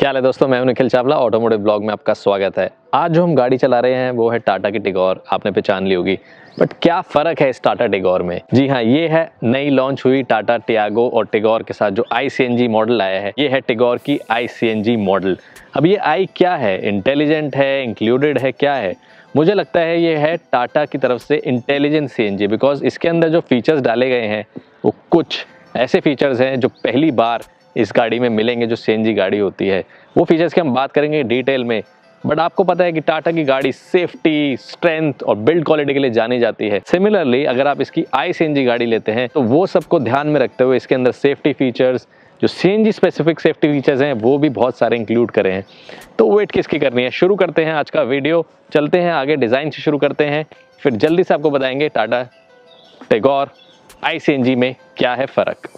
क्या हाल है दोस्तों, मैं हूं निखिल चावला। ऑटोमोटिव ब्लॉग में आपका स्वागत है। आज जो हम गाड़ी चला रहे हैं वो है टाटा की टिगोर। आपने पहचान ली होगी, बट क्या फ़र्क है इस टाटा टिगोर में? जी हाँ, ये है नई लॉन्च हुई टाटा टियागो और टिगोर के साथ जो ICNG मॉडल आया है। ये है टिगोर की ICNG मॉडल। अब ये आई क्या है? इंटेलिजेंट है, इंक्लूडेड है, क्या है? मुझे लगता है ये है टाटा की तरफ से इंटेलिजेंट CNG, बिकॉज इसके अंदर जो फीचर्स डाले गए हैं वो कुछ ऐसे फीचर्स हैं जो पहली बार इस गाड़ी में मिलेंगे जो CNG गाड़ी होती है। वो फीचर्स की हम बात करेंगे डिटेल में। बट आपको पता है कि टाटा की गाड़ी सेफ्टी, स्ट्रेंथ और बिल्ड क्वालिटी के लिए जानी जाती है। सिमिलरली अगर आप इसकी ICNG गाड़ी लेते हैं तो वो सबको ध्यान में रखते हुए इसके अंदर सेफ्टी फीचर्स, जो CNG स्पेसिफिक सेफ्टी फीचर्स हैं, वो भी बहुत सारे इंक्लूड करे हैं। तो वेट किसकी करनी है? शुरू करते हैं आज का वीडियो। चलते हैं आगे, डिज़ाइन से शुरू करते हैं, फिर जल्दी से आपको बताएंगे टाटा टिगोर ICNG में क्या है फ़र्क।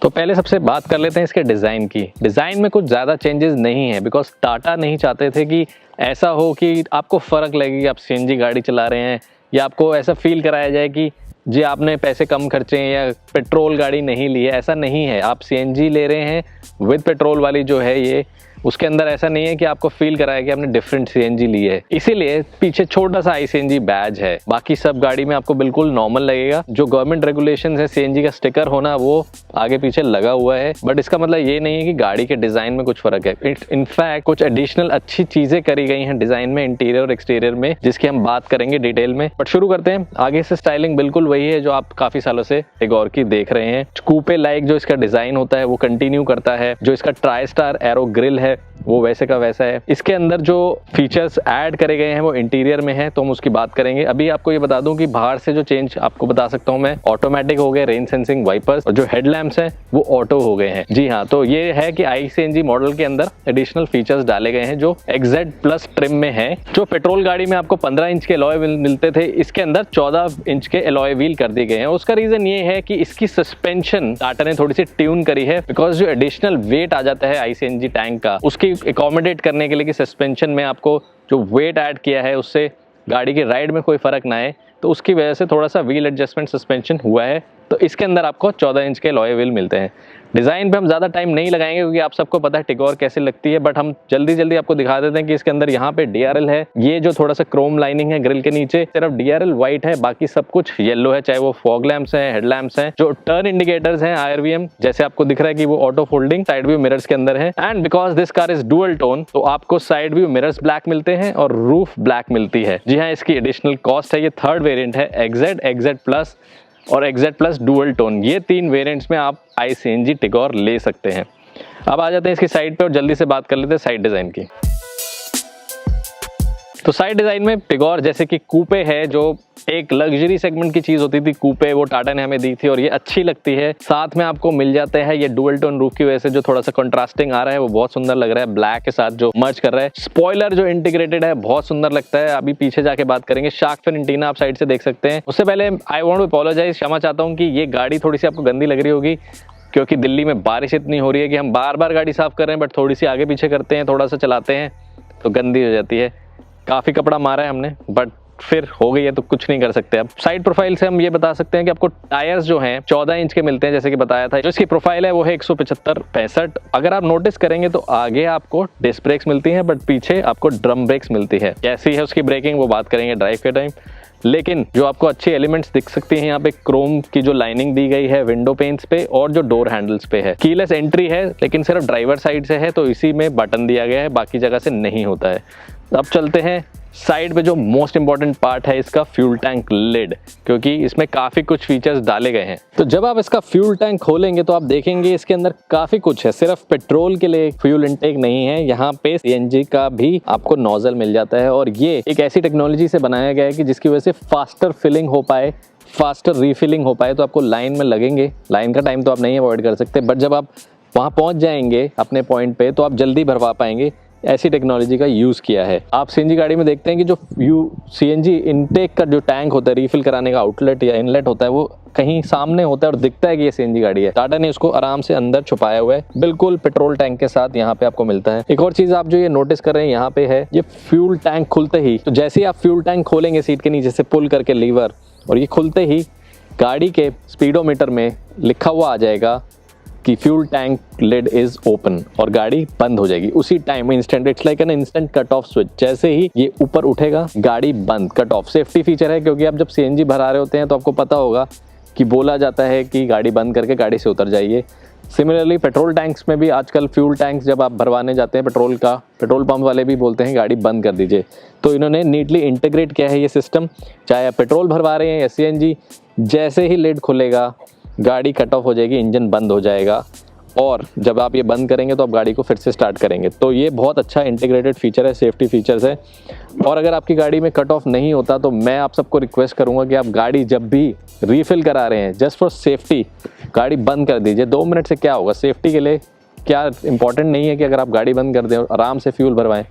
तो पहले सबसे बात कर लेते हैं इसके डिज़ाइन की। डिज़ाइन में कुछ ज़्यादा चेंजेस नहीं है, बिकॉज टाटा नहीं चाहते थे कि ऐसा हो कि आपको फ़र्क लगे कि आप CNG गाड़ी चला रहे हैं, या आपको ऐसा फील कराया जाए कि जी आपने पैसे कम खर्चे हैं या पेट्रोल गाड़ी नहीं ली है। ऐसा नहीं है, आप CNG ले रहे हैं विद पेट्रोल वाली जो है ये, उसके अंदर ऐसा नहीं है कि आपको फील कराया कि आपने डिफरेंट CNG ली है। इसीलिए पीछे छोटा सा ICNG बैज है, बाकी सब गाड़ी में आपको बिल्कुल नॉर्मल लगेगा। जो गवर्नमेंट रेगुलेशंस है CNG का स्टिकर होना, वो आगे पीछे लगा हुआ है। बट इसका मतलब ये नहीं है कि गाड़ी के डिजाइन में कुछ फर्क है। इनफैक्ट कुछ एडिशनल अच्छी चीजें करी गई हैं डिजाइन में, इंटीरियर और एक्सटीरियर में, जिसकी हम बात करेंगे डिटेल में। बट शुरू करते हैं। आगे से स्टाइलिंग बिल्कुल वही है जो आप काफी सालों से टिगोर की देख रहे हैं। कूपे लाइक जो इसका डिजाइन होता है वो कंटिन्यू करता है। जो इसका ट्राई स्टार एरो ग्रिल है वो वैसे का वैसा है। इसके अंदर जो फीचर्स ऐड करे गए हैं वो इंटीरियर में है, तो हम उसकी बात करेंगे। अभी आपको ये बता दूं कि बाहर से जो चेंज आपको बता सकता हूं मैं, ऑटोमेटिक हो गए रेन सेंसिंग वाइपर्स, और जो हेडलैम्प्स हैं वो ऑटो हो गए हैं। जी हाँ, तो ये है कि ICNG मॉडल के अंदर एडिशनल फीचर्स डाले गए हैं जो XZ+ ट्रिम में है। जो पेट्रोल गाड़ी में आपको 15 इंच के अलॉय व्हील मिलते थे, इसके अंदर 14 इंच के अलॉय व्हील कर दिए गए हैं। उसका रीजन ये है कि इसकी सस्पेंशन टाटा ने थोड़ी सी ट्यून करी है, बिकॉज जो एडिशनल वेट आ जाता है ICNG टैंक का, उसकी अकोमोडेट करने के लिए कि सस्पेंशन में आपको जो वेट ऐड किया है उससे गाड़ी की राइड में कोई फर्क ना आए, तो उसकी वजह से थोड़ा सा व्हील एडजस्टमेंट सस्पेंशन हुआ है। तो इसके अंदर आपको 14 इंच के अलॉय व्हील मिलते हैं। डिज़ाइन पे हम ज़्यादा टाइम नहीं लगाएंगे क्योंकि आप सबको पता है टिगोर कैसे लगती है, बट हम जल्दी आपको दिखा देते हैं कि इसके अंदर यहाँ पे DRL है। ये जो थोड़ा सा क्रोम लाइनिंग है ग्रिल के नीचे, सिर्फ DRL व्हाइट है, बाकी सब कुछ येलो है, चाहे वो फॉग लैंप्स हैं, हेडलैम्प्स हैं। जो टर्न इंडिकेटर्स हैं IRVM, जैसे आपको दिख रहा है कि वो auto folding side view mirrors के अंदर है। And because this car is dual tone, तो आपको साइड व्यू मिरर्स ब्लैक मिलते हैं और रूफ ब्लैक मिलती है। जी हाँ, इसकी एडिशनल कॉस्ट है। ये थर्ड वेरिएंट है, XZ+ और XZ+ डुअल टोन। ये 3 वेरिएंट्स में आप ICNG टिगोर ले सकते हैं। अब आ जाते हैं इसकी साइड पे और जल्दी से बात कर लेते हैं साइड डिजाइन की। तो साइड डिजाइन में टिगोर जैसे कि कूपे है, जो एक लग्जरी सेगमेंट की चीज होती थी कूपे, वो टाटा ने हमें दी थी और ये अच्छी लगती है। साथ में आपको मिल जाते हैं ये डुअल टोन रूफ की वजह से जो थोड़ा सा कंट्रास्टिंग आ रहा है वो बहुत सुंदर लग रहा है, ब्लैक के साथ जो मर्ज कर रहा है। स्पॉइलर जो इंटीग्रेटेड है बहुत सुंदर लगता है। अभी पीछे जाके बात करेंगे। शार्क फिन एंटीना आप साइड से देख सकते हैं। उससे पहले आई वांट टू अपोलोजाइज, क्षमा चाहता हूँ कि ये गाड़ी थोड़ी सी आपको गंदी लग रही होगी, क्योंकि दिल्ली में बारिश इतनी हो रही है कि हम बार बार गाड़ी साफ कर रहे हैं, बट थोड़ी सी आगे पीछे करते हैं, थोड़ा सा चलाते हैं तो गंदी हो जाती है। काफ़ी कपड़ा मारा है हमने, बट फिर हो गई है तो कुछ नहीं कर सकते। अब साइड प्रोफाइल से हम ये बता सकते हैं कि आपको टायर्स जो हैं 14 इंच के मिलते हैं, जैसे कि बताया था। जो इसकी प्रोफाइल है वो है 175/65। अगर आप नोटिस करेंगे तो आगे आपको डिस्क ब्रेक्स मिलती हैं, बट पीछे आपको ड्रम ब्रेक्स मिलती है। कैसी है उसकी ब्रेकिंग वो बात करेंगे ड्राइव के टाइम। लेकिन जो आपको अच्छी एलिमेंट्स दिख सकती हैं यहाँ पे, क्रोम की जो लाइनिंग दी गई है विंडो पेन्स पे और जो डोर हैंडल्स पे है। कीलेस एंट्री है, लेकिन सिर्फ ड्राइवर साइड से है, तो इसी में बटन दिया गया है, बाकी जगह से नहीं होता है। अब चलते हैं साइड पे जो मोस्ट इंपॉर्टेंट पार्ट है इसका, फ्यूल टैंक लिड, क्योंकि इसमें काफी कुछ फीचर्स डाले गए हैं। तो जब आप इसका फ्यूल टैंक खोलेंगे तो आप देखेंगे इसके अंदर काफी कुछ है। सिर्फ पेट्रोल के लिए फ्यूल इनटेक नहीं है, यहाँ पे CNG का भी आपको नोजल मिल जाता है। और ये एक ऐसी टेक्नोलॉजी से बनाया गया है कि जिसकी वजह से फास्टर फिलिंग हो पाए, फास्टर रीफिलिंग हो पाए। तो आपको लाइन में लगेंगे, लाइन का टाइम तो आप नहीं अवॉइड कर सकते, बट जब आप वहाँ पहुँच जाएंगे अपने पॉइंट पे तो आप जल्दी भरवा पाएंगे। ऐसी टेक्नोलॉजी का यूज़ किया है। आप सीएनजी गाड़ी में देखते हैं कि जो सीएनजी इनटेक का जो टैंक होता है, रिफिल कराने का आउटलेट या इनलेट होता है, वो कहीं सामने होता है और दिखता है कि ये सीएनजी गाड़ी है। टाटा ने उसको आराम से अंदर छुपाया हुआ है, बिल्कुल पेट्रोल टैंक के साथ यहाँ पे आपको मिलता है। एक और चीज आप जो ये नोटिस कर रहे हैं यहाँ पे है, ये फ्यूल टैंक खुलते ही, तो जैसे ही आप फ्यूल टैंक खोलेंगे सीट के नीचे से पुल करके लीवर, और ये खुलते ही गाड़ी के स्पीडोमीटर में लिखा हुआ आ जाएगा कि fuel tank lid is open, और गाड़ी बंद हो जाएगी उसी time, instant. It's like an instant cut off switch. जैसे ही ये ऊपर उठेगा गाड़ी बंद, कट ऑफ। सेफ्टी फीचर है, क्योंकि आप जब सीएनजी भरा रहे होते हैं तो आपको पता होगा कि बोला जाता है कि गाड़ी बंद करके गाड़ी से उतर जाइए। सिमिलरली पेट्रोल टैंक्स में भी आजकल फ्यूल टैंक्स जब आप भरवाने जाते हैं पेट्रोल का, पेट्रोल पंप वाले भी बोलते हैं गाड़ी बंद कर दीजिए। तो इन्होंने नीटली इंटीग्रेट किया है ये सिस्टम, चाहे आप पेट्रोल भरवा रहे हैं या सीएनजी, जैसे ही लिड खुलेगा गाड़ी कट ऑफ हो जाएगी, इंजन बंद हो जाएगा, और जब आप ये बंद करेंगे तो आप गाड़ी को फिर से स्टार्ट करेंगे। तो ये बहुत अच्छा इंटीग्रेटेड फीचर है, सेफ्टी फीचर्स है। और अगर आपकी गाड़ी में कट ऑफ नहीं होता तो मैं आप सबको रिक्वेस्ट करूंगा कि आप गाड़ी जब भी रीफिल करा रहे हैं, जस्ट फॉर सेफ्टी गाड़ी बंद कर दीजिए। 2 मिनट से क्या होगा, सेफ्टी के लिए क्या इंपॉर्टेंट नहीं है कि अगर आप गाड़ी बंद कर दें और आराम से फ्यूल भरवाएं।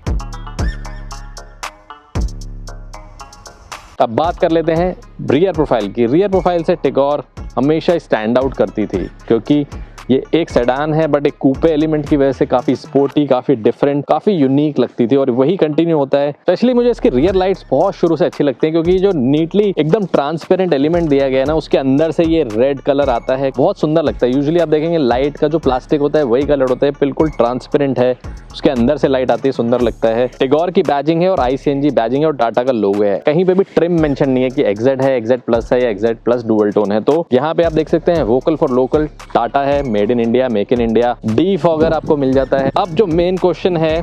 अब बात कर लेते हैं रियर प्रोफाइल की। रियर प्रोफाइल से टिगोर हमेशा स्टैंड आउट करती थी, क्योंकि ये एक सेडान है बट एक कूपे एलिमेंट की वजह से काफ़ी स्पोर्टी, काफ़ी डिफरेंट, काफ़ी यूनिक लगती थी, और वही कंटिन्यू होता है। स्पेशली मुझे इसकी रियर लाइट्स बहुत शुरू से अच्छी लगती हैं, क्योंकि जो नीटली एकदम ट्रांसपेरेंट एलिमेंट दिया गया है ना, उसके अंदर से ये रेड कलर आता है, बहुत सुंदर लगता है। यूजुअली आप देखेंगे लाइट का जो प्लास्टिक होता है वही कलर होता है, बिल्कुल ट्रांसपेरेंट है, उसके अंदर से लाइट आती है, सुंदर लगता है। टिगोर की बैजिंग है और ICNG बैजिंग है और टाटा का लोगो है। कहीं पे भी ट्रिम मेंशन नहीं है कि XZ है, XZ प्लस है या XZ प्लस डुअल टोन है। तो यहाँ पे आप देख सकते हैं वोकल फॉर लोकल, टाटा है, made in India, make in India, defogger आपको मिल जाता है। अब जो मेन क्वेश्चन है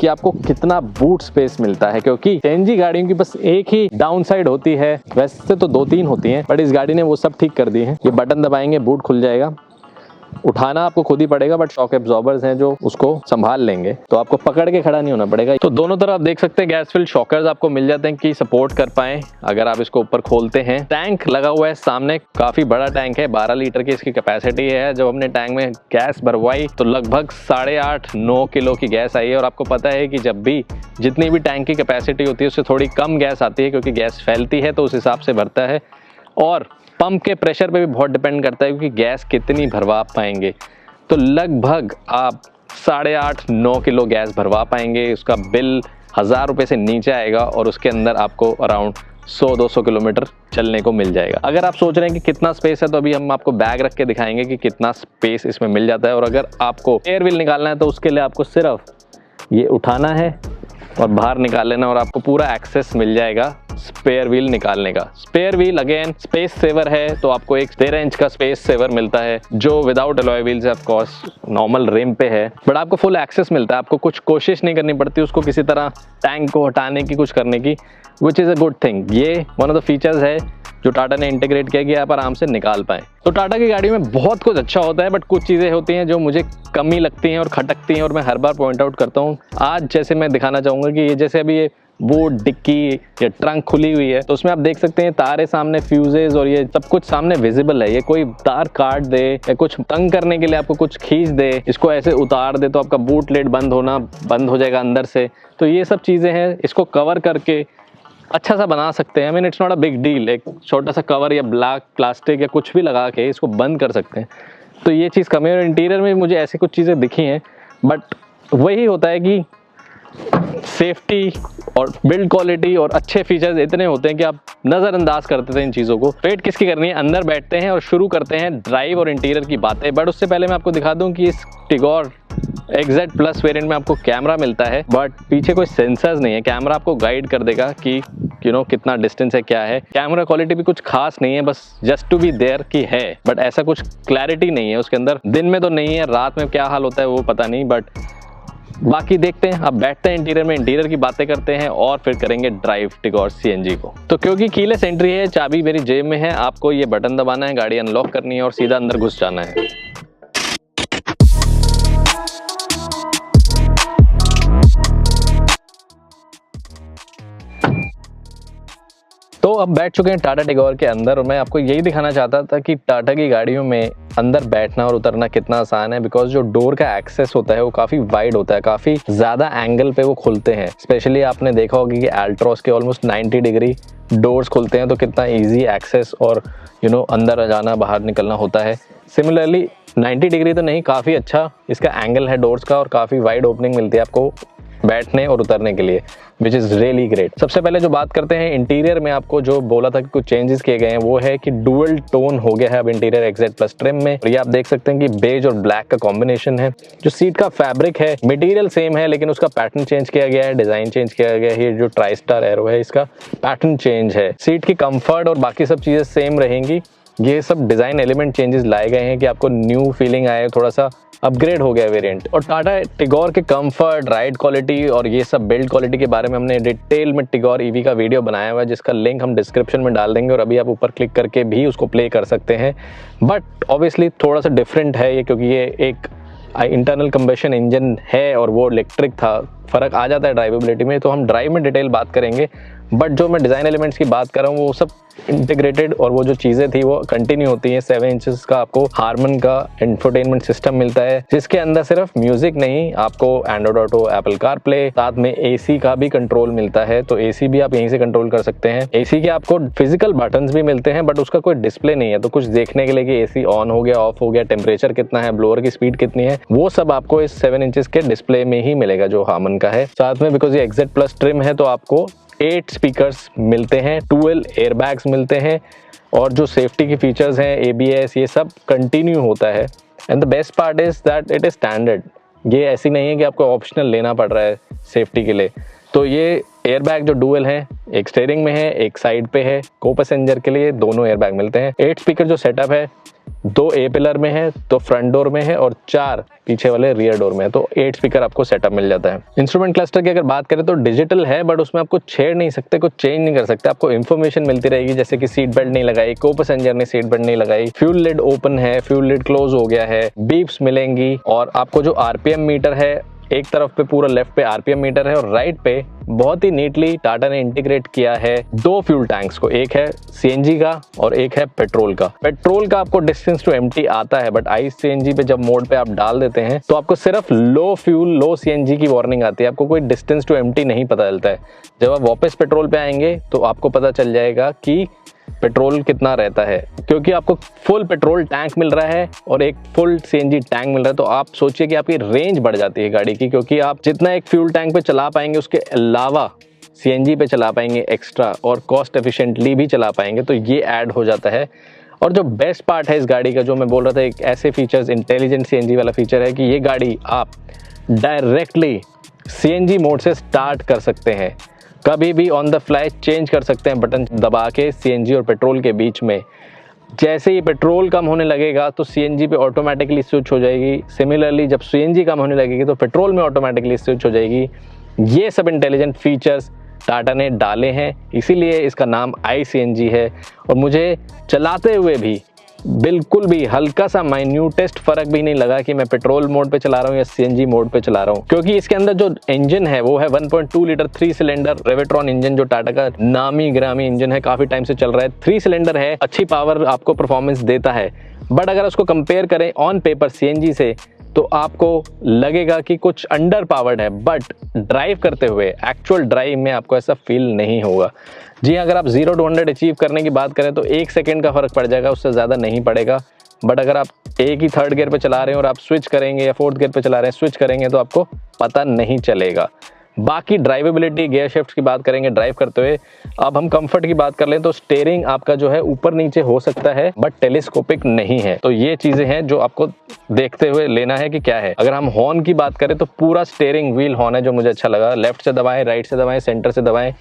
कि आपको कितना बूट स्पेस मिलता है, क्योंकि सीएनजी गाड़ियों की बस एक ही डाउन साइड होती है, वैसे तो 2-3 होती हैं, बट इस गाड़ी ने वो सब ठीक कर दी है। ये बटन दबाएंगे बूट खुल जाएगा, उठाना आपको खुद ही पड़ेगा, बट शॉक एब्जॉर्बर्स हैं जो उसको संभाल लेंगे, तो आपको पकड़ के खड़ा नहीं होना पड़ेगा। तो दोनों तरफ आप देख सकते हैं गैस फिल्ड शॉकर्स आपको मिल जाते हैं कि सपोर्ट कर पाए अगर आप इसको ऊपर खोलते हैं। टैंक लगा हुआ है सामने, काफी बड़ा टैंक है, 12 लीटर की इसकी कैपेसिटी है। जब हमने टैंक में गैस भरवाई तो लगभग 8.5-9 किलो की गैस आई है, और आपको पता है कि जब भी जितनी भी टैंक की कैपेसिटी होती है उससे थोड़ी कम गैस आती है, क्योंकि गैस फैलती है तो उस हिसाब से भरता है, और पंप के प्रेशर पे भी बहुत डिपेंड करता है, क्योंकि गैस कितनी भरवा पाएंगे। तो लगभग आप 8.5-9 किलो गैस भरवा पाएंगे। उसका बिल 1000 रुपये से नीचे आएगा, और उसके अंदर आपको अराउंड 100-200 किलोमीटर चलने को मिल जाएगा। अगर आप सोच रहे हैं कि कितना स्पेस है, तो अभी हम आपको बैग रख के दिखाएंगे कि कितना स्पेस इसमें मिल जाता है। और अगर आपको एयर व्हील निकालना है तो उसके लिए आपको सिर्फ ये उठाना है और बाहर निकाल लेना, और आपको पूरा एक्सेस मिल जाएगा स्पेयर व्हील निकालने का। Spare wheel again space saver है, तो आपको एक 13 इंच का स्पेस सेवर मिलता है, जो without alloy wheels of course normal rim पे है, बट आपको फुल एक्सेस मिलता है। आपको कुछ कोशिश नहीं करनी पड़ती उसको किसी तरह टैंक को हटाने की, कुछ करने की, which is a good thing. ये वन ऑफ द फीचर्स है जो टाटा ने इंटीग्रेट किया कि आप आराम से निकाल पाएँ। तो टाटा की गाड़ी में बहुत कुछ अच्छा होता है, बट कुछ चीज़ें होती हैं जो मुझे कमी लगती हैं और खटकती हैं, और मैं हर बार पॉइंट आउट करता हूँ। आज जैसे मैं दिखाना चाहूँगा कि ये जैसे अभी ये बूट, डिक्की या ट्रंक खुली हुई है, तो उसमें आप देख सकते हैं तार है सामने, फ्यूजेज और ये सब कुछ सामने विजिबल है। ये कोई तार काट दे या कुछ तंग करने के लिए आपको कुछ खींच दे, इसको ऐसे उतार दे, तो आपका बूट लिड बंद हो जाएगा अंदर से। तो ये सब चीज़ें हैं, इसको कवर करके अच्छा सा बना सकते हैं। I mean it's not a big deal, एक छोटा सा कवर या ब्लैक प्लास्टिक या कुछ भी लगा के इसको बंद कर सकते हैं। तो ये चीज़ कमी है। और इंटीरियर में मुझे ऐसी कुछ चीज़ें दिखी हैं, बट वही होता है कि सेफ्टी और बिल्ड क्वालिटी और अच्छे फीचर्स इतने होते हैं कि आप नज़रअंदाज करते थे इन चीज़ों को। वेट किसकी करनी है, अंदर बैठते हैं और शुरू करते हैं ड्राइव और इंटीरियर की बातें। बट उससे पहले मैं आपको दिखा दूं कि इस टिगोर XZ प्लस वेरिएंट में आपको कैमरा मिलता है, बट पीछे कोई सेंसर्स नहीं है। कैमरा आपको गाइड कर देगा कि कितना डिस्टेंस है, क्या है। कैमरा क्वालिटी भी कुछ खास नहीं है, बस जस्ट टू बी देयर की है, बट ऐसा कुछ क्लैरिटी नहीं है उसके अंदर। दिन में तो नहीं है, रात में क्या हाल होता है वो पता नहीं, बट बाकी देखते हैं। अब बैठते हैं इंटीरियर में, इंटीरियर की बातें करते हैं और फिर करेंगे ड्राइव टिगोर CNG को। तो क्योंकि कीलेस एंट्री है, चाबी मेरी जेब में है, आपको ये बटन दबाना है, गाड़ी अनलॉक करनी है और सीधा अंदर घुस जाना है। तो अब बैठ चुके हैं टाटा टिगोर के अंदर और मैं आपको यही दिखाना चाहता था कि टाटा की गाड़ियों में अंदर बैठना और उतरना कितना आसान है, बिकॉज जो डोर का एक्सेस होता है वो काफ़ी वाइड होता है, काफ़ी ज़्यादा एंगल पे वो खुलते हैं। स्पेशली आपने देखा होगा कि एल्ट्रॉस के ऑलमोस्ट 90 डिग्री डोर्स खुलते हैं, तो कितना ईजी एक्सेस और अंदर जाना बाहर निकलना होता है। सिमिलरली 90 डिग्री तो नहीं, काफ़ी अच्छा इसका एंगल है डोर्स का और काफ़ी वाइड ओपनिंग मिलती है आपको बैठने और उतरने के लिए, विच इज़ रियली ग्रेट। सबसे पहले जो बात करते हैं इंटीरियर में, आपको जो बोला था कि कुछ चेंजेस किए गए हैं वो है कि डुअल टोन हो गया है अब इंटीरियर XZ+ ट्रिम में। ये आप देख सकते हैं कि बेज और ब्लैक का कॉम्बिनेशन है। जो सीट का फैब्रिक है मटेरियल सेम है, लेकिन उसका पैटर्न चेंज किया गया है, डिजाइन चेंज किया गया है। ये जो ट्राई स्टार एरो है इसका पैटर्न चेंज है। सीट की कंफर्ट और बाकी सब चीजें सेम रहेंगी। ये सब डिजाइन एलिमेंट चेंजेस लाए गए हैं कि आपको न्यू फीलिंग आए, थोड़ा सा अपग्रेड हो गया वेरिएंट। और टाटा टिगोर के कंफर्ट, राइड क्वालिटी और ये सब बिल्ड क्वालिटी के बारे में हमने डिटेल में टिगोर EV का वीडियो बनाया हुआ है, जिसका लिंक हम डिस्क्रिप्शन में डाल देंगे और अभी आप ऊपर क्लिक करके भी उसको प्ले कर सकते हैं। बट ऑब्वियसली थोड़ा सा डिफरेंट है ये, क्योंकि ये एक इंटरनल कंबशन इंजन है और वो इलेक्ट्रिक था। फ़र्क आ जाता है ड्राइवेबिलिटी में, तो हम ड्राइव में डिटेल बात करेंगे। बट जो मैं डिज़ाइन एलिमेंट्स की बात कर रहा हूँ वो सब इंटीग्रेटेड और वो जो चीज़ें थी वो कंटिन्यू होती हैं। 7 इंचेस का आपको हारमन का इंफोटेनमेंट सिस्टम मिलता है, जिसके अंदर सिर्फ म्यूजिक नहीं, आपको एंड्रॉइड ऑटो, एप्पल कारप्ले, साथ में AC का भी कंट्रोल मिलता है। तो AC भी आप यहीं से कंट्रोल कर सकते हैं। AC के आपको फिजिकल बटन्स भी मिलते हैं, बट उसका कोई डिस्प्ले नहीं है, तो कुछ देखने के लिए कि AC ऑन हो गया, ऑफ हो गया, टेम्परेचर कितना है, ब्लोअर की स्पीड कितनी है, वो सब आपको इस 7 इंचेस के डिस्प्ले में ही मिलेगा जो हारमन का है। साथ में बिकॉज ये XZ+ ट्रिम है तो आपको 8 स्पीकर्स मिलते हैं, 12 एयरबैग्स मिलते हैं और जो सेफ्टी की फीचर्स हैं, ABS, ये सब कंटिन्यू होता है। And the best part is that it is standard. ये ऐसी नहीं है कि आपको ऑप्शनल लेना पड़ रहा है सेफ्टी के लिए। तो ये एयरबैग जो डुअल है, एक स्टीयरिंग में है, एक साइड पे है, को पैसेंजर के लिए दोनों एयरबैग मिलते हैं। 8 स्पीकर जो सेटअप है, 2 A पिलर में है, 2 फ्रंट डोर में है और 4 पीछे वाले रियर डोर में है, तो 8 स्पीकर आपको सेटअप मिल जाता है। इंस्ट्रूमेंट क्लस्टर की अगर बात करें तो डिजिटल है, बट उसमें आपको छेड़ नहीं सकते, कुछ चेंज नहीं कर सकते। आपको इन्फॉर्मेशन मिलती रहेगी, जैसे कि सीट बेल्ट नहीं लगाई, को पैसेंजर ने सीट बेल्ट नहीं लगाई, फ्यूल लिड ओपन है, फ्यूल लिड क्लोज हो गया है, बीप्स मिलेंगी और आपको जो RPM मीटर है, एक तरफ पे पूरा लेफ्ट पे RPM मीटर है और राइट पे बहुत ही नीटली टाटा ने इंटीग्रेट किया है 2 फ्यूल टैंक्स को, एक है CNG का और एक है पेट्रोल का। पेट्रोल का आपको डिस्टेंस टू एम्प्टी आता है, बट ICNG पे जब मोड पे आप डाल देते हैं तो आपको सिर्फ लो फ्यूल, लो CNG की वार्निंग आती है, आपको कोई डिस्टेंस टू एम्प्टी नहीं पता चलता है। जब आप वापस पेट्रोल पे आएंगे तो आपको पता चल जाएगा कि पेट्रोल कितना रहता है, क्योंकि आपको फुल पेट्रोल टैंक मिल रहा है और एक फुल CNG टैंक मिल रहा है। तो आप सोचिए कि आपकी रेंज बढ़ जाती है गाड़ी की, क्योंकि आप जितना एक फ्यूल टैंक पे चला पाएंगे उसके अलावा CNG पे चला पाएंगे एक्स्ट्रा और कॉस्ट एफिशिएंटली भी चला पाएंगे, तो ये ऐड हो जाता है। और जो बेस्ट पार्ट है इस गाड़ी का, जो मैं बोल रहा था, एक ऐसे फीचर्स, इंटेलिजेंट CNG वाला फीचर है कि ये गाड़ी आप डायरेक्टली CNG मोड से स्टार्ट कर सकते हैं, कभी भी ऑन द फ्लाई चेंज कर सकते हैं बटन दबा के CNG और पेट्रोल के बीच में। जैसे ही पेट्रोल कम होने लगेगा तो CNG पे ऑटोमेटिकली स्विच हो जाएगी। सिमिलरली जब CNG कम होने लगेगी तो पेट्रोल में ऑटोमेटिकली स्विच हो जाएगी। ये सब इंटेलिजेंट फीचर्स टाटा ने डाले हैं, इसीलिए इसका नाम iCNG है। और मुझे चलाते हुए भी बिल्कुल भी हल्का सा माइन्यूटेस्ट फर्क भी नहीं लगा कि मैं पेट्रोल मोड पे चला रहा हूँ या CNG मोड पे चला रहा हूँ, क्योंकि इसके अंदर जो इंजन है वो है 1.2 लीटर 3 सिलेंडर रेवेट्रॉन इंजन, जो टाटा का नामी ग्रामी इंजन है, काफी टाइम से चल रहा है। 3 सिलेंडर है, अच्छी पावर आपको परफॉर्मेंस देता है। बट अगर उसको कंपेयर करें ऑन पेपर CNG से तो आपको लगेगा कि कुछ अंडर पावर्ड है, बट ड्राइव करते हुए एक्चुअल ड्राइव में आपको ऐसा फील नहीं होगा। जी, अगर आप 0 to 100 अचीव करने की बात करें तो 1 सेकेंड का फर्क पड़ जाएगा, उससे ज़्यादा नहीं पड़ेगा। बट अगर आप एक ही 3rd गियर पे चला रहे हैं और आप स्विच करेंगे या 4th गियर पे चला रहे हैं, स्विच करेंगे तो आपको पता नहीं चलेगा। बाकी ड्राइवेबिलिटी, गियर शिफ्ट की बात करेंगे ड्राइव करते हुए। अब हम कंफर्ट की बात कर लें तो स्टीयरिंग आपका जो है ऊपर नीचे हो सकता है, बट टेलीस्कोपिक नहीं है। तो ये चीजें हैं जो आपको देखते हुए लेना है कि क्या है। अगर हम हॉर्न की बात करें तो पूरा स्टीयरिंग व्हील हॉर्न है, जो मुझे अच्छा लगा। लेफ्ट से दबाएं, राइट से दबाएं, सेंटर से दबाएं,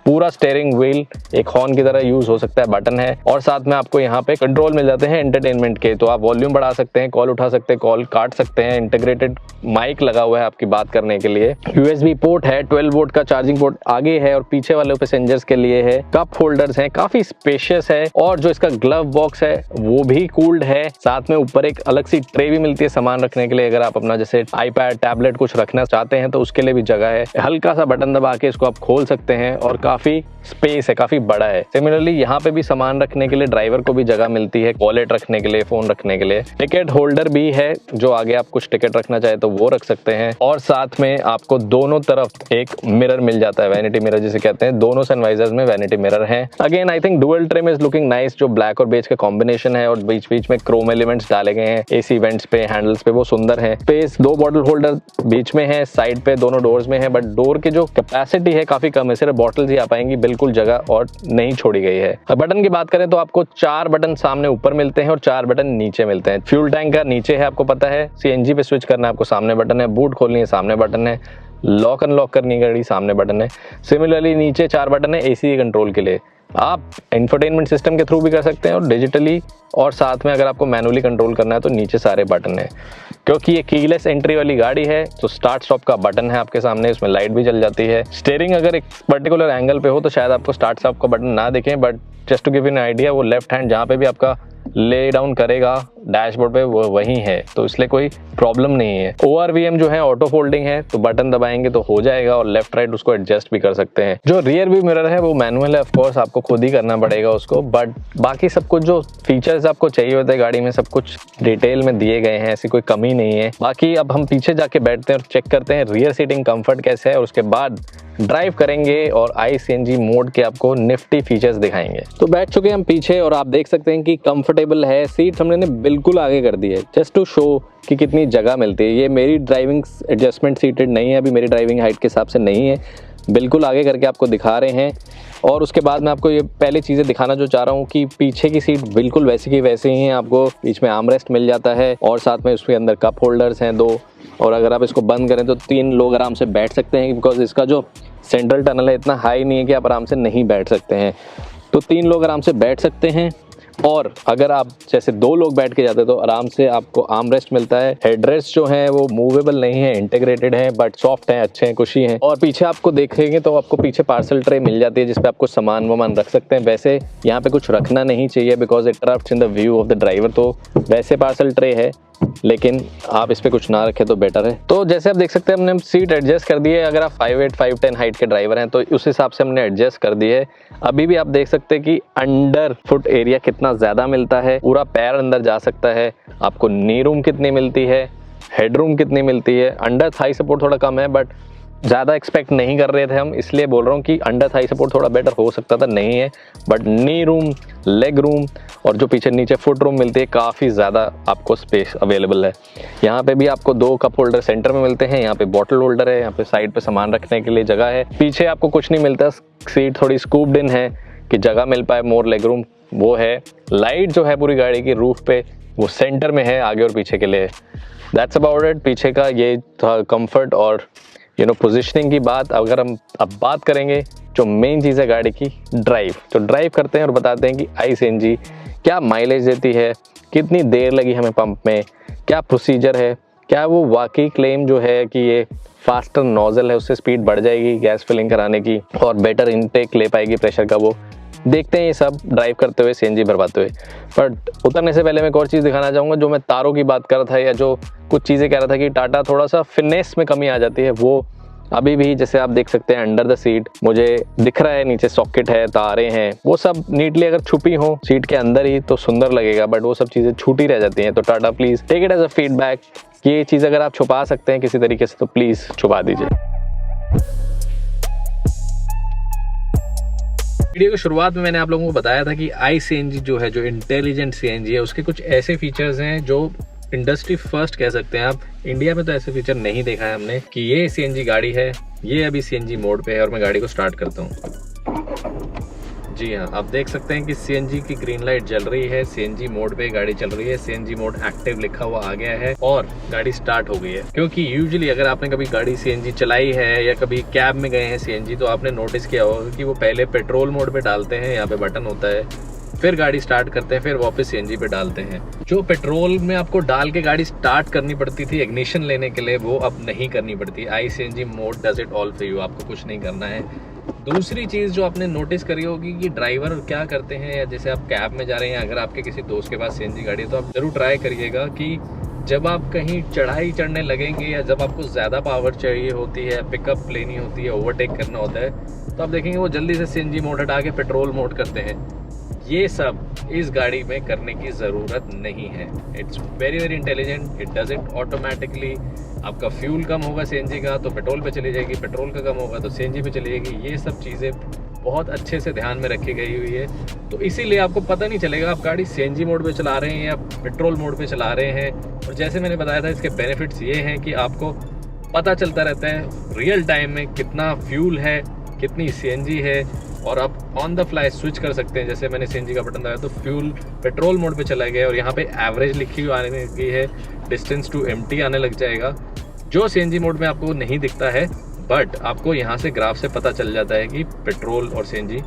पूरा स्टीयरिंग व्हील एक हॉर्न की तरह यूज हो सकता है, बटन है। और साथ में आपको यहाँ पे कंट्रोल मिल जाते हैं एंटरटेनमेंट के, तो आप वॉल्यूम बढ़ा सकते हैं, कॉल उठा सकते हैं, कॉल काट सकते हैं। इंटीग्रेटेड माइक लगा हुआ है आपकी बात करने के लिए। USB पोर्ट है, 12 वोल्ट का चार्जिंग पोर्ट आगे है और पीछे वाले पैसेंजर्स के लिए है। कप होल्डर्स हैं, काफी स्पेशियस है। और जो इसका ग्लव बॉक्स है वो भी कूल्ड है। साथ में ऊपर एक अलग सी ट्रे भी मिलती है सामान रखने के लिए, अगर आप अपना जैसे iPad, टैबलेट कुछ रखना चाहते हैं तो उसके लिए भी जगह है। हल्का सा बटन दबा के इसको आप खोल सकते हैं और और काफ़ी स्पेस है, काफ़ी बड़ा है। सिमिलरली यहाँ पे भी सामान रखने के लिए ड्राइवर को भी जगह मिलती है, वॉलेट रखने के लिए, फ़ोन रखने के लिए। टिकट होल्डर भी है, जो आगे आप कुछ टिकट रखना चाहे तो वो रख सकते हैं। और साथ में आपको दोनों तरफ एक मिरर मिल जाता है, वैनिटी मिरर जिसे कहते हैं। दोनों सनवाइजर्स में वैनिटी मिरर है। Again I think dual trim is looking nice, जो ब्लैक और बेज का कॉम्बिनेशन है और बीच बीच में क्रोम एलिमेंट्स डाले गए हैं एसी वेंट्स पे, हैंडल्स पे, वो सुंदर है। स्पेस 2 बॉटल होल्डर बीच में है, साइड पे दोनों डोर्स में है, बट डोर की जो कैपेसिटी है काफी कम है, सिर्फ बॉटल्स ही आ पाएंगी, बिल्कुल जगह और नहीं छोड़ी गई है। अब बटन की बात करें तो आपको 4 बटन सामने ऊपर मिलते हैं और 4 बटन नीचे मिलते हैं। फ्यूल टैंक का नीचे है, आपको पता है। सीएनजी पे स्विच करना है आपको, सामने बटन है। बूट खोलनी है, सामने बटन है। लॉक अनलॉक करनी है गाड़ी, सामने बटन है। सिमिलरली नीचे 4 बटन है एसी कंट्रोल के लिए। आप इंफोटेनमेंट सिस्टम के थ्रू भी कर सकते हैं और डिजिटली, और साथ में अगर आपको मैनुअली कंट्रोल करना है तो नीचे सारे बटन है। क्योंकि ये कीलेस एंट्री वाली गाड़ी है तो स्टार्ट स्टॉप का बटन है आपके सामने, इसमें लाइट भी जल जाती है। स्टीयरिंग अगर एक पर्टिकुलर एंगल पे हो तो शायद आपको स्टार्ट स्टॉप का बटन ना दिखे, but just to give you an idea, वो लेफ्ट हैंड जहाँ पे भी आपका ले डाउन करेगा डैशबोर्ड पे वो वही है, तो इसलिए कोई प्रॉब्लम नहीं है। ORVM जो है ऑटो फोल्डिंग है, तो बटन दबाएंगे तो हो जाएगा और लेफ्ट राइट उसको एडजस्ट भी कर सकते हैं। जो रियर व्यू मिरर है वो मैनुअल है, ऑफ कोर्स आपको खुद ही करना पड़ेगा उसको, बट बाकी सब कुछ जो फीचर्स आपको चाहिए होते हैं गाड़ी में सब कुछ डिटेल में दिए गए हैं, ऐसी कोई कमी नहीं है। बाकी अब हम पीछे जाके बैठते हैं और चेक करते हैं रियर सीटिंग कंफर्ट कैसे है, और उसके बाद ड्राइव करेंगे और ICNG मोड के आपको निफ्टी फीचर्स दिखाएंगे। तो बैठ चुके हैं हम पीछे और आप देख सकते हैं कि कंफर्टेबल है। सीट हमने बिल्कुल आगे कर दी है जस्ट टू शो कि कितनी जगह मिलती है। ये मेरी ड्राइविंग एडजस्टमेंट सीटेड नहीं है, अभी मेरी ड्राइविंग हाइट के हिसाब से नहीं है, बिल्कुल आगे करके आपको दिखा रहे हैं। और उसके बाद मैं आपको ये पहले चीज़ें दिखाना जो चाह रहा हूँ कि पीछे की सीट बिल्कुल वैसी की वैसे ही हैं। आपको बीच में आर्मरेस्ट मिल जाता है और साथ में उसके अंदर कप होल्डर्स हैं 2, और अगर आप इसको बंद करें तो 3 लोग आराम से बैठ सकते हैं, बिकॉज इसका जो सेंट्रल टनल है इतना हाई नहीं है कि आप आराम से नहीं बैठ सकते हैं, तो 3 लोग आराम से बैठ सकते हैं। और अगर आप जैसे 2 लोग बैठ के जाते हैं तो आराम से आपको आर्मरेस्ट मिलता है। हेडरेस्ट जो है वो मूवेबल नहीं है, इंटीग्रेटेड है, बट सॉफ्ट है, अच्छे हैं, कुशी हैं। और पीछे आपको देखेंगे तो आपको पीछे पार्सल ट्रे मिल जाती है जिसपे आपको सामान वामान रख सकते हैं। वैसे यहाँ पे कुछ रखना नहीं चाहिए because it interrupts in the view of the driver, तो वैसे पार्सल ट्रे है, लेकिन आप इस पे कुछ ना रखें तो बेटर है। तो जैसे आप देख सकते हैं हमने सीट एडजस्ट कर दी है। अगर आप 5'8", 5'10" हाइट के ड्राइवर हैं तो उस हिसाब से हमने एडजस्ट कर दी है। अभी भी आप देख सकते हैं कि अंडर फुट एरिया कितना ज़्यादा मिलता है, पूरा पैर अंदर जा सकता है। आपको नी रूम कितनी मिलती है, हेड रूम कितनी मिलती है। अंडर थाई सपोर्ट थोड़ा कम है, बट ज़्यादा एक्सपेक्ट नहीं कर रहे थे हम, इसलिए बोल रहा हूँ कि अंडर थाई सपोर्ट थोड़ा बेटर हो सकता था, नहीं है। But knee room, leg room और जो पीछे नीचे फुट रूम मिलती है, काफ़ी ज़्यादा आपको स्पेस अवेलेबल है। यहाँ पे भी आपको 2 कप होल्डर सेंटर में मिलते हैं, यहाँ पे बॉटल होल्डर है, यहाँ पे साइड पे सामान रखने के लिए जगह है। पीछे आपको कुछ नहीं मिलता, सीट थोड़ी स्कूप्ड इन है कि जगह मिल पाए, मोर लेग रूम वो है। लाइट जो है पूरी गाड़ी की रूफ पे वो सेंटर में है, आगे और पीछे के लिए। That's about it. पीछे का ये था कम्फर्ट और पोजीशनिंग की बात। अगर हम अब बात करेंगे जो मेन चीज़ है गाड़ी की, ड्राइव, तो ड्राइव करते हैं और बताते हैं कि ICNG क्या माइलेज देती है, कितनी देर लगी हमें पंप में, क्या प्रोसीजर है, क्या वो वाकई क्लेम जो है कि ये फास्टर नोजल है उससे स्पीड बढ़ जाएगी गैस फिलिंग कराने की और बेटर इनटेक ले पाएगी प्रेशर का, वो देखते हैं ये सब ड्राइव करते हुए, CNG भरवाते हुए। बट उतरने से पहले मैं एक और चीज़ दिखाना चाहूँगा। जो मैं तारों की बात कर रहा था या जो कुछ चीज़ें कह रहा था कि टाटा थोड़ा सा फिनेस में कमी आ जाती है, वो अभी भी जैसे आप देख सकते हैं अंडर द सीट मुझे दिख रहा है, नीचे सॉकेट है, तारें हैं, वो सब नीटली अगर छुपी हो सीट के अंदर ही तो सुंदर लगेगा, बट वो सब चीज़ें छूटी रह जाती हैं। तो Tata please take it as a feedback कि ये चीज़ अगर आप छुपा सकते हैं किसी तरीके से तो प्लीज़ छुपा दीजिए। वीडियो की शुरुआत में मैंने आप लोगों को बताया था कि ICNG जो है, जो इंटेलिजेंट CNG है, उसके कुछ ऐसे फीचर्स हैं जो इंडस्ट्री फर्स्ट कह सकते हैं आप। इंडिया में तो ऐसे फीचर नहीं देखा है हमने कि ये CNG गाड़ी है, ये अभी CNG मोड पे है और मैं गाड़ी को स्टार्ट करता हूँ। जी हाँ, आप देख सकते हैं कि CNG की ग्रीन लाइट जल रही है, CNG मोड पे गाड़ी चल रही है, CNG मोड एक्टिव लिखा हुआ आ गया है और गाड़ी स्टार्ट हो गई है। क्योंकि यूजुअली अगर आपने कभी गाड़ी CNG चलाई है या कभी कैब में गए हैं CNG तो आपने नोटिस किया होगा कि वो पहले पेट्रोल मोड पे डालते हैं, यहाँ पे बटन होता है, फिर गाड़ी स्टार्ट करते हैं, फिर वापस CNG पे डालते हैं। जो पेट्रोल में आपको डाल के गाड़ी स्टार्ट करनी पड़ती थी इग्निशन लेने के लिए, वो अब नहीं करनी पड़ती। ICNG mode does it all for you, आपको कुछ नहीं करना है। दूसरी चीज़ जो आपने नोटिस करी होगी कि ड्राइवर क्या करते हैं, या जैसे आप कैब में जा रहे हैं, अगर आपके किसी दोस्त के पास CNG गाड़ी है तो आप ज़रूर ट्राई करिएगा कि जब आप कहीं चढ़ाई चढ़ने लगेंगे या जब आपको ज़्यादा पावर चाहिए होती है, पिकअप लेनी होती है, ओवरटेक करना होता है, तो आप देखेंगे वो जल्दी से सीएनजी मोड हटा के पेट्रोल मोड करते हैं। ये सब इस गाड़ी में करने की ज़रूरत नहीं है। It's very very intelligent, it does it automatically. आपका फ्यूल कम होगा सीएनजी का तो पेट्रोल पे चली जाएगी, पेट्रोल का कम होगा तो सीएनजी पे चली जाएगी। ये सब चीज़ें बहुत अच्छे से ध्यान में रखी गई हुई है, तो इसीलिए आपको पता नहीं चलेगा आप गाड़ी सीएनजी मोड पे चला रहे हैं या पेट्रोल मोड पे चला रहे हैं। और जैसे मैंने बताया था, इसके बेनिफिट्स ये हैं कि आपको पता चलता रहता है रियल टाइम में कितना फ्यूल है, कितनी सीएनजी है, और आप ऑन द फ्लाई स्विच कर सकते हैं। जैसे मैंने सीएनजी का बटन दबाया तो फ्यूल पेट्रोल मोड पे चला गया और यहाँ पे एवरेज लिखी हुई आने लगी है, डिस्टेंस टू एम्प्टी आने लग जाएगा, जो सीएनजी मोड में आपको नहीं दिखता है। बट आपको यहाँ से ग्राफ से पता चल जाता है कि पेट्रोल और सीएनजी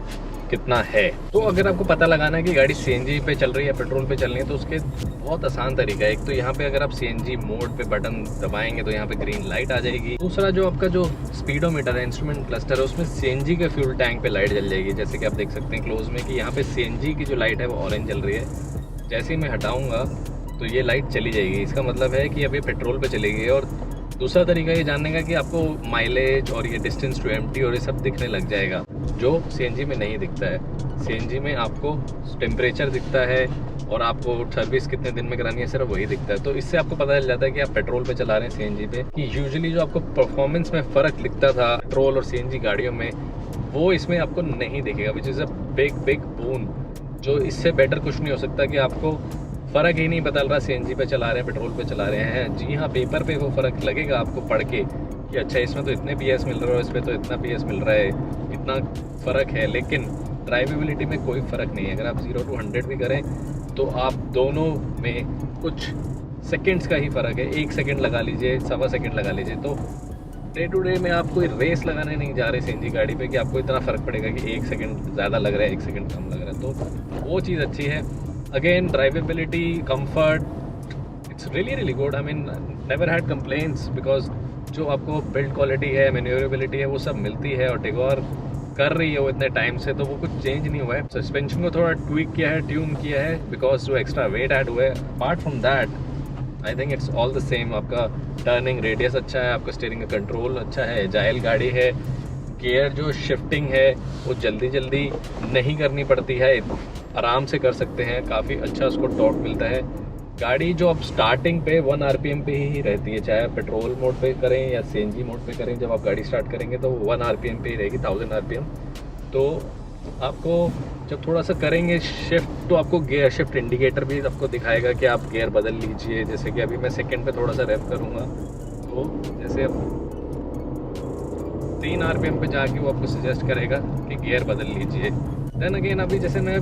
कितना है। तो अगर आपको पता लगाना है कि गाड़ी सीएनजी पे चल रही है पेट्रोल पे चल रही है, तो उसके बहुत आसान तरीका है। एक तो यहाँ पे अगर आप सीएनजी मोड पे बटन दबाएंगे तो यहाँ पे ग्रीन लाइट आ जाएगी। दूसरा, जो आपका जो स्पीडोमीटर है, इंस्ट्रूमेंट क्लस्टर है, उसमें सीएनजी के फ्यूल टैंक पे लाइट जल जाएगी। जैसे कि आप देख सकते हैं क्लोज में कि यहाँ पे सीएनजी की जो लाइट है वो ऑरेंज जल रही है। जैसे ही मैं हटाऊंगा तो ये लाइट चली जाएगी। इसका मतलब है कि अब ये पेट्रोल पे चलेगी। और दूसरा तरीका ये जानने का कि आपको माइलेज और ये डिस्टेंस टू एम्प्टी और ये सब दिखने लग जाएगा, जो सीएनजी में नहीं दिखता है। सीएनजी में आपको टेम्परेचर दिखता है और आपको सर्विस कितने दिन में करानी है, सिर्फ वही दिखता है। तो इससे आपको पता चल जाता है कि आप पेट्रोल पे चला रहे हैं सीएनजी पे। कि यूजुअली जो आपको परफॉर्मेंस में फ़र्क दिखता था पेट्रोल और सीएनजी गाड़ियों में, वो इसमें आपको नहीं दिखेगा, विच इज़ अ बिग बून। जो इससे बेटर कुछ नहीं हो सकता कि आपको फ़र्क ही नहीं पता चल रहा सीएनजी पे चला रहे हैं पेट्रोल पे चला रहे हैं। जी हाँ, पेपर पे वो फ़र्क लगेगा आपको पढ़ के कि अच्छा इसमें तो इतने पीएस मिल रहा है, इसमें तो इतना पीएस मिल रहा है, इतना फ़र्क है। लेकिन ड्राइवेबिलिटी में कोई फ़र्क नहीं है। अगर आप 0 to 100 भी करें तो आप दोनों में कुछ सेकंड्स का ही फ़र्क है। 1 सेकंड लगा लीजिए, 1.25 सेकंड लगा लीजिए। तो डे टू डे में आप कोई रेस लगाने नहीं जा रहे सीएनजी गाड़ी पे कि आपको इतना फ़र्क पड़ेगा कि 1 सेकंड ज़्यादा लग रहा है, 1 सेकंड कम लग रहा है। तो वो चीज़ अच्छी है। Again, drivability, comfort, it's really good. I mean never had complaints, because जो आपको बिल्ड क्वालिटी है, मैन्यूवरेबिलिटी है, वो सब मिलती है। और टिगोर कर रही है वो इतने टाइम से, तो वो कुछ चेंज नहीं हुआ है। सस्पेंशन को थोड़ा ट्विक किया है, ट्यून किया है, बिकॉज जो एक्स्ट्रा वेट ऐड हुआ है। Apart from that I think it's all the same. आपका टर्निंग रेडियस अच्छा है, आपका स्टीयरिंग का कंट्रोल अच्छा है, एजाइल गाड़ी है। गियर जो शिफ्टिंग है वो जल्दी नहीं करनी पड़ती है, आराम से कर सकते हैं। काफ़ी अच्छा उसको टॉर्क मिलता है। गाड़ी जो अब स्टार्टिंग पे 1 RPM पे ही रहती है, चाहे आप पेट्रोल मोड पे करें या सीएनजी मोड पे करें। जब आप गाड़ी स्टार्ट करेंगे तो 1 RPM पे ही रहेगी, 1000 RPM। तो आपको जब थोड़ा सा करेंगे शिफ्ट, तो आपको गियर शिफ्ट इंडिकेटर भी आपको दिखाएगा कि आप गियर बदल लीजिए। जैसे कि अभी मैं सेकंड पे थोड़ा सा रेव करूँगा, तो जैसे अब 3 RPM पे जाके वो आपको सजेस्ट करेगा कि गियर बदल लीजिए। देन अगेन, अभी जैसे मैं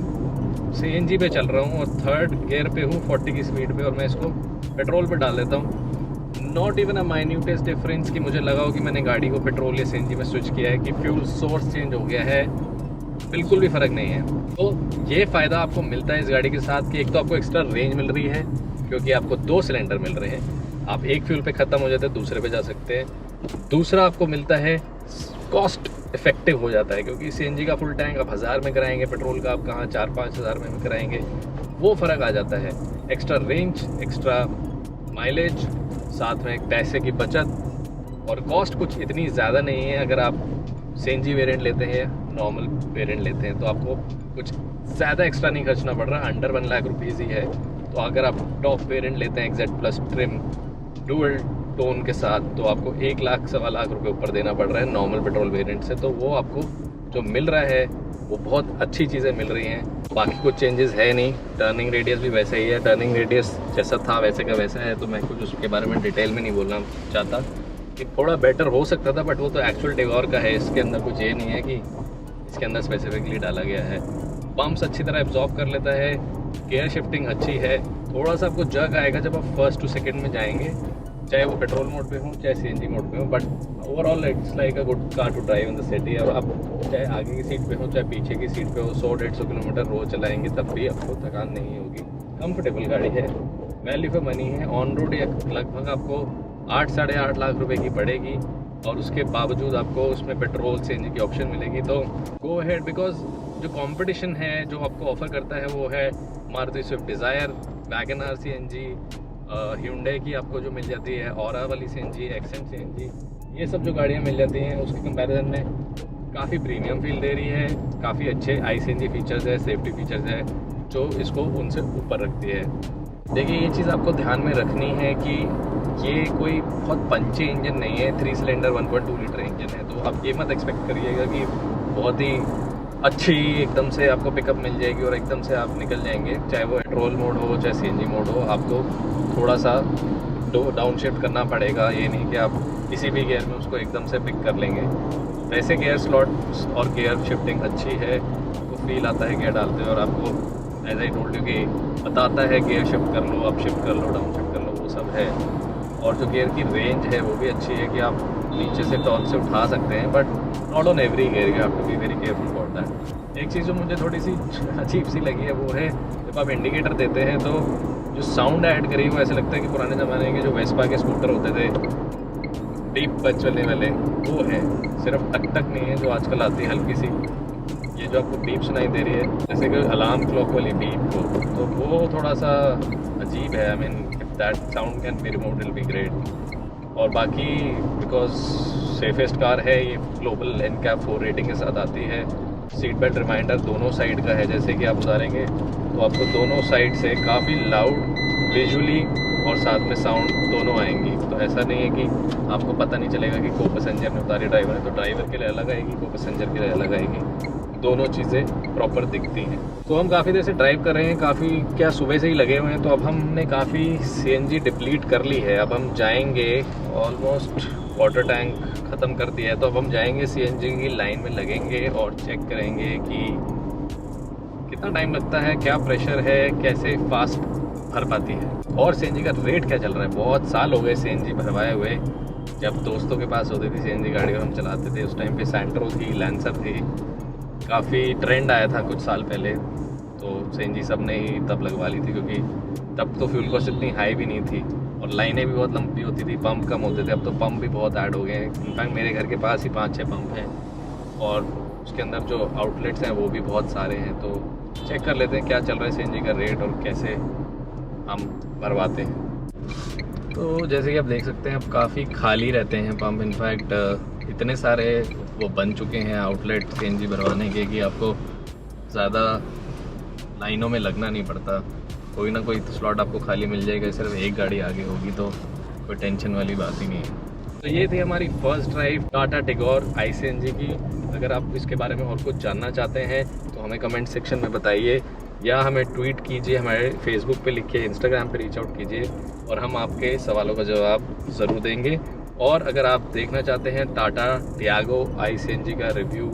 सीएनजी पे चल रहा हूँ और 3rd गियर पे हूँ 40 की स्पीड पे, और मैं इसको पेट्रोल पे डाल देता हूँ। Not even a minutest difference कि मुझे लगा हो कि मैंने गाड़ी को पेट्रोल या सीएनजी में स्विच किया है, कि फ्यूल सोर्स चेंज हो गया है। बिल्कुल भी फ़र्क नहीं है। तो ये फ़ायदा आपको मिलता है इस गाड़ी के साथ कि एक तो आपको एक्स्ट्रा रेंज मिल रही है, क्योंकि आपको 2 सिलेंडर मिल रहे हैं। आप एक फ्यूल पे ख़त्म हो जाते हैं, दूसरे पे जा सकते हैं। दूसरा आपको मिलता है कॉस्ट इफेक्टिव हो जाता है, क्योंकि सीएनजी का फुल टैंक आप 1000 में कराएंगे, पेट्रोल का आप कहाँ 4-5 हज़ार में कराएंगे। वो फ़र्क आ जाता है। एक्स्ट्रा रेंज, एक्स्ट्रा माइलेज, साथ में एक पैसे की बचत, और कॉस्ट कुछ इतनी ज़्यादा नहीं है। अगर आप सीएनजी वेरिएंट लेते हैं, नॉर्मल वेरिएंट लेते हैं, तो आपको कुछ ज़्यादा एक्स्ट्रा नहीं खर्चना पड़ रहा, अंडर 1 लाख रुपीज़ ही है। तो अगर आप टॉप वेरिएंट लेते हैं XZ plus trim dual tone के साथ, तो आपको 1 लाख 1.25 लाख रुपए ऊपर देना पड़ रहा है नॉर्मल पेट्रोल वेरिएंट से। तो वो आपको जो मिल रहा है वो बहुत अच्छी चीज़ें मिल रही हैं। बाकी कुछ चेंजेस है नहीं। टर्निंग रेडियस भी वैसे ही है, टर्निंग रेडियस जैसा था वैसे का वैसा है। तो मैं कुछ उसके बारे में डिटेल में नहीं बोलना चाहता कि थोड़ा बेटर हो सकता था, बट वो तो एक्चुअल टिगोर का है। इसके अंदर कुछ ये नहीं है कि इसके अंदर स्पेसिफिकली डाला गया है। पम्प्स अच्छी तरह एब्जॉर्ब कर लेता है, गियर शिफ्टिंग अच्छी है। थोड़ा सा आपको जग आएगा जब आप 1st to 2nd में जाएंगे, चाहे वो पेट्रोल मोड पे हो चाहे सीएनजी मोड पे हो, but overall it's like a good car to drive in the city. और आप चाहे आगे की सीट पे हो चाहे पीछे की सीट पे हो, 100-150 किलोमीटर रोज चलाएंगे तब भी आपको थकान नहीं होगी। कंफर्टेबल गाड़ी है, वैल्यू फॉर मनी है। ऑन रोड लगभग आपको 8-8.5 लाख रुपए की पड़ेगी, और उसके बावजूद आपको उसमें पेट्रोल सीएनजी की ऑप्शन मिलेगी। तो गो अहेड, बिकॉज जो कंपटीशन है जो आपको ऑफर करता है वो है Maruti Swift Dzire, WagonR CNG, Hyundai की आपको जो मिल जाती है, ऑरा वाली सीएनजी, एक्सेंट सीएनजी, ये सब जो गाड़ियाँ मिल जाती हैं उसके कंपैरिजन में काफ़ी प्रीमियम फील दे रही है, काफ़ी अच्छे ICNG फीचर्स है, सेफ्टी फीचर्स है जो इसको उनसे ऊपर रखती है। देखिए ये चीज़ आपको ध्यान में रखनी है कि ये कोई बहुत पंची इंजन नहीं है, 3 सिलेंडर 1.2 लीटर इंजन है, तो आप ये मत एक्सपेक्ट करिएगा कि बहुत ही अच्छी एकदम से आपको पिकअप मिल जाएगी और एकदम से आप निकल जाएंगे। चाहे वो पेट्रोल मोड हो चाहे CNG मोड हो, आपको थोड़ा सा डाउन शिफ्ट करना पड़ेगा। ये नहीं कि आप किसी भी गियर में उसको एकदम से पिक कर लेंगे। वैसे गियर स्लॉट्स और गियर शिफ्टिंग अच्छी है, तो फील आता है गियर डालते हैं और आपको एज आई टोल्ड यू कि बताता है गियर शिफ्ट कर लो, आप शिफ्ट कर लो, डाउन शिफ्ट कर लो, वो सब है। और जो गियर की रेंज है वो भी अच्छी है कि आप नीचे से टॉप से उठा सकते हैं, but not on every gear, you have to be very careful for that. एक चीज़ जो मुझे थोड़ी सी अजीब सी लगी है वो है जब आप इंडिकेटर देते हैं तो जो साउंड ऐड करी वो ऐसे लगता है कि पुराने ज़माने के जो वेस्पा के स्कूटर होते थे डीप बच चलने वाले, वो है। सिर्फ टक टक नहीं है जो आजकल आती है हल्की सी, ये जो आपको बीप सुनाई दे रही है जैसे कि अलार्म क्लॉक वाली बीप हो, तो वो थोड़ा सा अजीब है। I mean if that sound can be removed will be great. और बाकी बिकॉज सेफेस्ट कार है ये, ग्लोबल NCAP 4 रेटिंग के साथ आती है। सीट बेल्ट रिमाइंडर दोनों साइड का है, जैसे कि आप उतारेंगे तो आपको दोनों साइड से काफ़ी लाउड विजुअली और साथ में साउंड दोनों आएंगी। तो ऐसा नहीं है कि आपको पता नहीं चलेगा कि को पैसेंजर ने उतारी ड्राइवर है, तो ड्राइवर के लिए अलग आएगी, को पैसेंजर के लिए अलग आएगी। दोनों चीज़ें प्रॉपर दिखती हैं। तो हम काफ़ी देर से ड्राइव कर रहे हैं, काफ़ी क्या सुबह से ही लगे हुए हैं, तो अब हमने काफ़ी CNG डिप्लीट कर ली है। अब हम जाएंगे, ऑलमोस्ट वाटर टैंक ख़त्म कर दिया है, तो अब हम जाएंगे CNG की लाइन में लगेंगे और चेक करेंगे कि कितना टाइम लगता है, क्या प्रेशर है, कैसे फास्ट भर पाती है और CNG का रेट क्या चल रहा है। बहुत साल हो गए CNG भरवाए हुए। जब दोस्तों के पास होती थी CNG गाड़ी और हम चलाते थे, उस टाइम पे सैंट्रो थी, लैंसर थी, काफ़ी ट्रेंड आया था कुछ साल पहले, तो CNG सब ने ही तब लगवा ली थी, क्योंकि तब तो फ्यूल कॉस्ट इतनी हाई भी नहीं थी और लाइनें भी बहुत लंबी होती थी, पंप कम होते थे। अब तो पंप भी बहुत ऐड हो गए हैं। इनफैक्ट मेरे घर के पास ही 5-6 पंप हैं और उसके अंदर जो आउटलेट्स हैं वो भी बहुत सारे हैं। तो चेक कर लेते हैं क्या चल रहा है CNG का रेट और कैसे हम भरवाते हैं। तो जैसे कि आप देख सकते हैं अब काफ़ी खाली रहते हैं पंप। इनफैक्ट इतने सारे वो बन चुके हैं आउटलेट CNG भरवाने के कि आपको ज़्यादा लाइनों में लगना नहीं पड़ता। कोई ना कोई स्लॉट आपको खाली मिल जाएगा, सिर्फ एक गाड़ी आगे होगी, तो कोई टेंशन वाली बात ही नहीं है। तो ये थी हमारी first drive Tata Tigor ICNG की। अगर आप इसके बारे में और कुछ जानना चाहते हैं तो हमें कमेंट सेक्शन में बताइए या हमें ट्वीट कीजिए, हमारे फेसबुक पे लिखिए, इंस्टाग्राम पे रीच आउट कीजिए और हम आपके सवालों का जवाब ज़रूर देंगे। और अगर आप देखना चाहते हैं टाटा टियागो ICNG का रिव्यू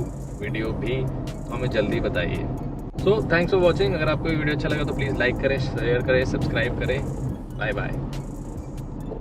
वीडियो भी तो हमें जल्दी बताइए। So thanks for watching. अगर आपको ये वीडियो अच्छा लगा तो प्लीज़ लाइक करें, शेयर करें, सब्सक्राइब करें। Bye bye.